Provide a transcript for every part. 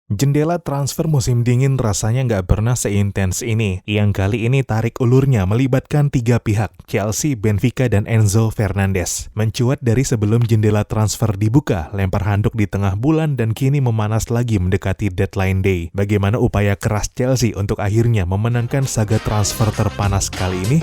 Jendela transfer musim dingin rasanya nggak pernah seintens ini. Yang kali ini tarik ulurnya melibatkan tiga pihak, Chelsea, Benfica, dan Enzo Fernandez. Mencuat dari sebelum jendela transfer dibuka, lempar handuk di tengah bulan dan kini memanas lagi mendekati deadline day. Bagaimana upaya keras Chelsea untuk akhirnya memenangkan saga transfer terpanas kali ini?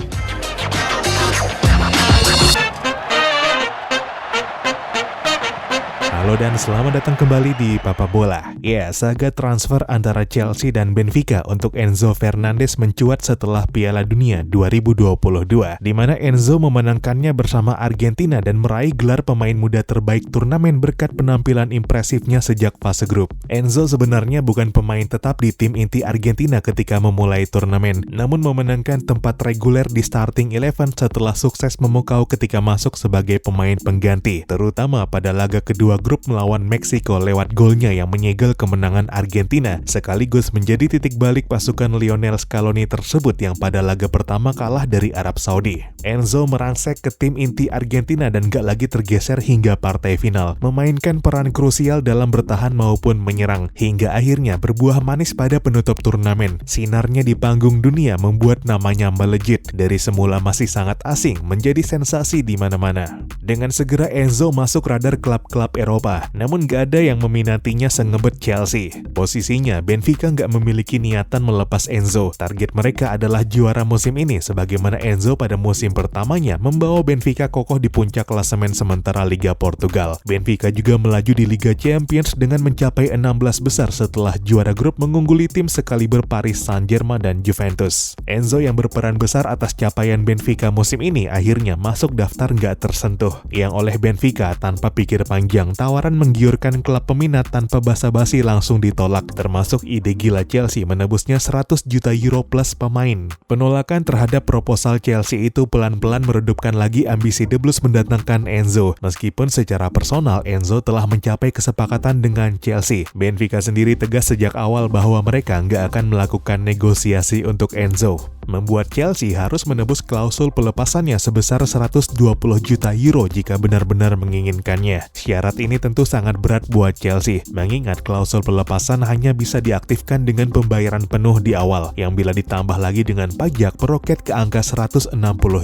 Halo dan selamat datang kembali di Papa Bola. Ya, saga transfer antara Chelsea dan Benfica untuk Enzo Fernandez mencuat setelah Piala Dunia 2022, di mana Enzo memenangkannya bersama Argentina dan meraih gelar pemain muda terbaik turnamen berkat penampilan impresifnya sejak fase grup. Enzo sebenarnya bukan pemain tetap di tim inti Argentina ketika memulai turnamen, namun memenangkan tempat reguler di starting 11 setelah sukses memukau ketika masuk sebagai pemain pengganti, terutama pada laga kedua grup melawan Meksiko lewat golnya yang menyegel kemenangan Argentina, sekaligus menjadi titik balik pasukan Lionel Scaloni tersebut yang pada laga pertama kalah dari Arab Saudi. Enzo merangsek ke tim inti Argentina dan gak lagi tergeser hingga partai final, memainkan peran krusial dalam bertahan maupun menyerang, hingga akhirnya berbuah manis pada penutup turnamen. Sinarnya di panggung dunia membuat namanya melejit, dari semula masih sangat asing menjadi sensasi di mana-mana. Dengan segera Enzo masuk radar klub-klub Eropa, namun gak ada yang meminatinya sengebet Chelsea. Posisinya, Benfica gak memiliki niatan melepas Enzo. Target mereka adalah juara musim ini, sebagaimana Enzo pada musim pertamanya membawa Benfica kokoh di puncak klasemen sementara Liga Portugal. Benfica juga melaju di Liga Champions dengan mencapai 16 besar setelah juara grup mengungguli tim sekaliber Paris Saint-Germain dan Juventus. Enzo yang berperan besar atas capaian Benfica musim ini akhirnya masuk daftar gak tersentuh, yang oleh Benfica tanpa pikir panjang tawaran menggiurkan klub peminat tanpa basa-basi langsung ditolak, termasuk ide gila Chelsea menebusnya 100 juta euro plus pemain. Penolakan terhadap proposal Chelsea itu pelan-pelan meredupkan lagi ambisi The Blues mendatangkan Enzo. Meskipun secara personal Enzo telah mencapai kesepakatan dengan Chelsea, Benfica sendiri tegas sejak awal bahwa mereka nggak akan melakukan negosiasi untuk Enzo, membuat Chelsea harus menebus klausul pelepasannya sebesar 120 juta euro jika benar-benar menginginkannya. Syarat ini tentu sangat berat buat Chelsea, mengingat klausul pelepasan hanya bisa diaktifkan dengan pembayaran penuh di awal, yang bila ditambah lagi dengan pajak meroket ke angka 160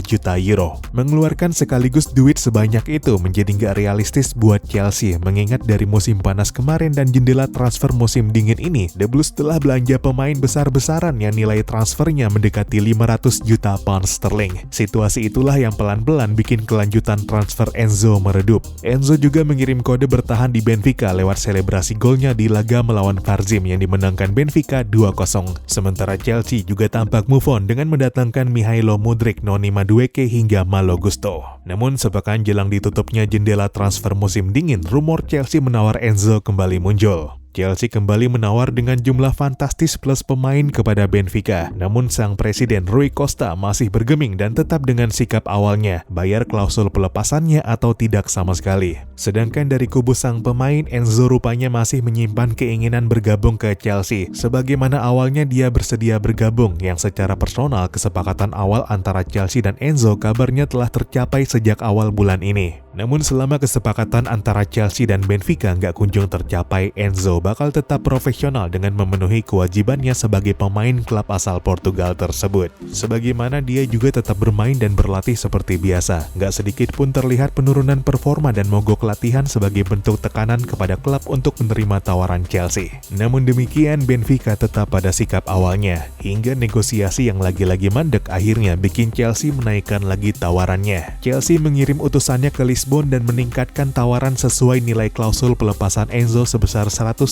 juta euro. Mengeluarkan sekaligus duit sebanyak itu menjadi nggak realistis buat Chelsea, mengingat dari musim panas kemarin dan jendela transfer musim dingin ini, The Blues telah belanja pemain besar-besaran yang nilai transfernya mendekati 500 juta pound sterling. Situasi itulah yang pelan-pelan bikin kelanjutan transfer Enzo meredup. Enzo juga mengirim kode bertahan di Benfica lewat selebrasi golnya di laga melawan Varzim yang dimenangkan Benfica 2-0. Sementara Chelsea juga tampak move on dengan mendatangkan Mihailo Mudryk, Noni Madueke hingga Malo Gusto. Namun sepekan jelang ditutupnya jendela transfer musim dingin, rumor Chelsea menawar Enzo kembali muncul. Chelsea kembali menawar dengan jumlah fantastis plus pemain kepada Benfica. Namun sang presiden Rui Costa masih bergeming dan tetap dengan sikap awalnya, bayar klausul pelepasannya atau tidak sama sekali. Sedangkan dari kubu sang pemain, Enzo rupanya masih menyimpan keinginan bergabung ke Chelsea, sebagaimana awalnya dia bersedia bergabung, yang secara personal kesepakatan awal antara Chelsea dan Enzo kabarnya telah tercapai sejak awal bulan ini. Namun selama kesepakatan antara Chelsea dan Benfica nggak kunjung tercapai, Enzo bakal tetap profesional dengan memenuhi kewajibannya sebagai pemain klub asal Portugal tersebut. Sebagaimana dia juga tetap bermain dan berlatih seperti biasa. Nggak sedikit pun terlihat penurunan performa dan mogok latihan sebagai bentuk tekanan kepada klub untuk menerima tawaran Chelsea. Namun demikian, Benfica tetap pada sikap awalnya, hingga negosiasi yang lagi-lagi mandek akhirnya bikin Chelsea menaikkan lagi tawarannya. Chelsea mengirim utusannya ke Lisbon dan meningkatkan tawaran sesuai nilai klausul pelepasan Enzo sebesar 120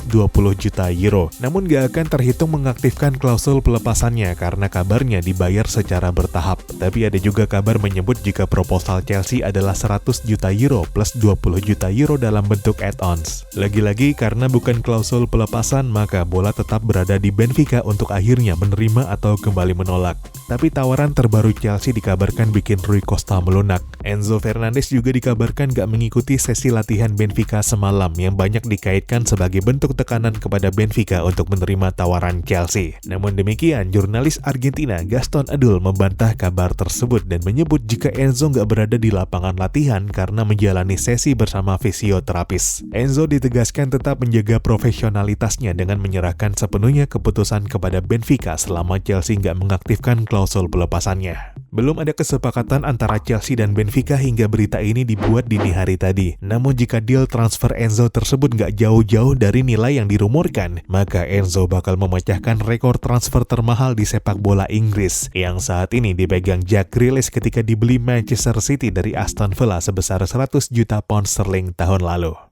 juta euro. Namun gak akan terhitung mengaktifkan klausul pelepasannya karena kabarnya dibayar secara bertahap. Tapi ada juga kabar menyebut jika proposal Chelsea adalah 100 juta euro plus 20 juta euro dalam bentuk add-ons. Lagi-lagi karena bukan klausul pelepasan, maka bola tetap berada di Benfica untuk akhirnya menerima atau kembali menolak. Tapi tawaran terbaru Chelsea dikabarkan bikin Rui Costa melunak. Enzo Fernandez juga dikabarkan dikabarkan gak mengikuti sesi latihan Benfica semalam yang banyak dikaitkan sebagai bentuk tekanan kepada Benfica untuk menerima tawaran Chelsea. Namun demikian, jurnalis Argentina Gaston Adul membantah kabar tersebut dan menyebut jika Enzo gak berada di lapangan latihan karena menjalani sesi bersama fisioterapis. Enzo ditegaskan tetap menjaga profesionalitasnya dengan menyerahkan sepenuhnya keputusan kepada Benfica selama Chelsea gak mengaktifkan klausul pelepasannya. Belum ada kesepakatan antara Chelsea dan Benfica hingga berita ini dibuat dini hari tadi. Namun jika deal transfer Enzo tersebut gak jauh-jauh dari nilai yang dirumorkan, maka Enzo bakal memecahkan rekor transfer termahal di sepak bola Inggris yang saat ini dipegang Jack Grealish ketika dibeli Manchester City dari Aston Villa sebesar 100 juta pound sterling tahun lalu.